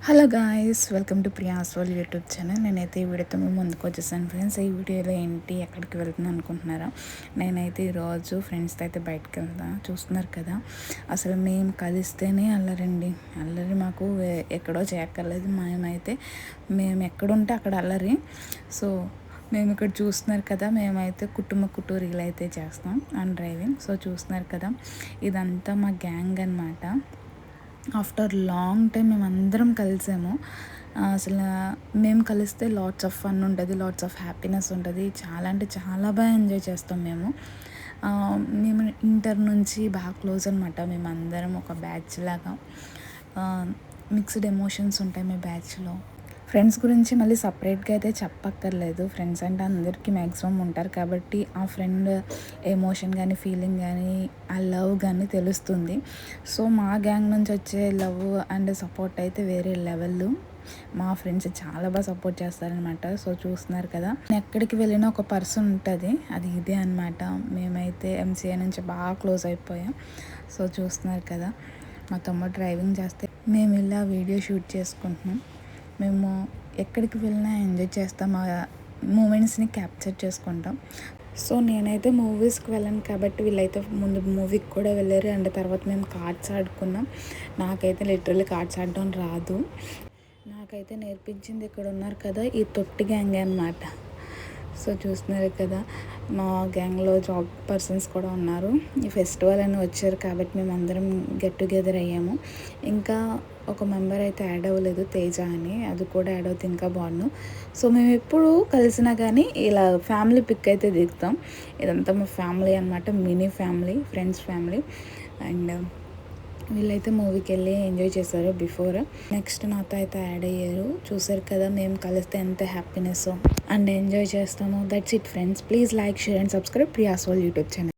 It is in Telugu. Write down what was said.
Hello guys, welcome to Priya's world YouTube channel. నేనైతే ఈ వీడియోతో మేము ముందుకు వచ్చేసాను ఫ్రెండ్స్. ఈ వీడియోలో ఏంటి, ఎక్కడికి వెళ్తున్నాను అనుకుంటున్నారా? నేనైతే ఈరోజు ఫ్రెండ్స్తో అయితే బయటకు వెళ్తాను. చూస్తున్నారు కదా, అసలు మేము కలిస్తేనే అల్లరండి. అల్లరి మాకు ఎక్కడో చేయక్కర్లేదు. మేము ఎక్కడుంటే అక్కడ అల్లరి. సో మేము ఇక్కడ చూస్తున్నారు కదా, మేమైతే కుటుంబ కుటూరీలు అయితే చేస్తాం అండ్ డ్రైవింగ్. సో చూస్తున్నారు కదా, ఇదంతా మా గ్యాంగ్ అనమాట. ఆఫ్టర్ లాంగ్ టైం మేమందరం కలిసాము. అసలు మేము కలిస్తే లాట్స్ ఆఫ్ ఫన్ ఉంటుంది, లాట్స్ ఆఫ్ హ్యాపీనెస్ ఉంటుంది. చాలా అంటే చాలా బాగా ఎంజాయ్ చేస్తాం మేము. మేము ఇంటర్ నుంచి బాగా క్లోజ్ అనమాట. మేమందరం ఒక బ్యాచ్ లాగా. మిక్స్డ్ ఎమోషన్స్ ఉంటాయి మీ బ్యాచ్లో. ఫ్రెండ్స్ గురించి మళ్ళీ సపరేట్గా అయితే చెప్పక్కర్లేదు. ఫ్రెండ్స్ అంటే అందరికీ మ్యాక్సిమం ఉంటారు కాబట్టి ఆ ఫ్రెండ్ ఎమోషన్ కానీ, ఫీలింగ్ కానీ, ఆ లవ్ కానీ తెలుస్తుంది. సో మా గ్యాంగ్ నుంచి వచ్చే లవ్ అండ్ సపోర్ట్ అయితే వేరే లెవెల్. మా ఫ్రెండ్స్ చాలా బాగా సపోర్ట్ చేస్తారనమాట. సో చూస్తున్నారు కదా, ఎక్కడికి వెళ్ళినా ఒక పర్సన్ ఉంటుంది, అది ఇదే అనమాట. మేమైతే ఎంసీఏ నుంచి బాగా క్లోజ్ అయిపోయాం. సో చూస్తున్నారు కదా, మా తమ్ముడు డ్రైవింగ్ చేస్తే మేము ఇలా వీడియో షూట్ చేసుకుంటున్నాం. మేము ఎక్కడికి వెళ్ళినా ఎంజాయ్ చేస్తాం, ఆ మూమెంట్స్ని క్యాప్చర్ చేసుకుంటాం. సో నేనైతే మూవీస్కి వెళ్ళాను కాబట్టి వీళ్ళైతే ముందు మూవీకి కూడా వెళ్ళారు. అండ్ తర్వాత మేము కార్డ్స్ ఆడుకున్నాం. నాకైతే లిటరల్లీ కార్డ్స్ ఆడడం రాదు. నాకైతే నేర్పించింది ఇక్కడ ఉన్నారు కదా, ఈ తొట్టి గ్యాంగ్ అనమాట. సో చూస్తున్నారు కదా, మా గ్యాంగ్లో జాబ్ పర్సన్స్ కూడా ఉన్నారు. ఈ ఫెస్టివల్ అని వచ్చారు కాబట్టి మేము అందరం గెట్ టుగెదర్ అయ్యాము. ఇంకా ఒక మెంబర్ అయితే యాడ్ అవ్వలేదు, తేజ అని. అది కూడా యాడ్ అవుతుంది ఇంకా బాగుండు. సో మేము ఎప్పుడు కలిసినా కానీ ఇలా ఫ్యామిలీ పిక్ అయితే దిగుతాం. ఇదంతా మా ఫ్యామిలీ అనమాట, mini family, friends family. And వీళ్ళైతే మూవీకి వెళ్ళి ఎంజాయ్ చేశారు బిఫోర్. నెక్స్ట్ నాతో అయితే యాడ్ అయ్యారు. చూసారు కదా, మేము కలిస్తే ఎంత హ్యాపీనెస్ అండ్ ఎంజాయ్ చేస్తాము. That's it friends. Please like, share and subscribe Priya's world YouTube channel.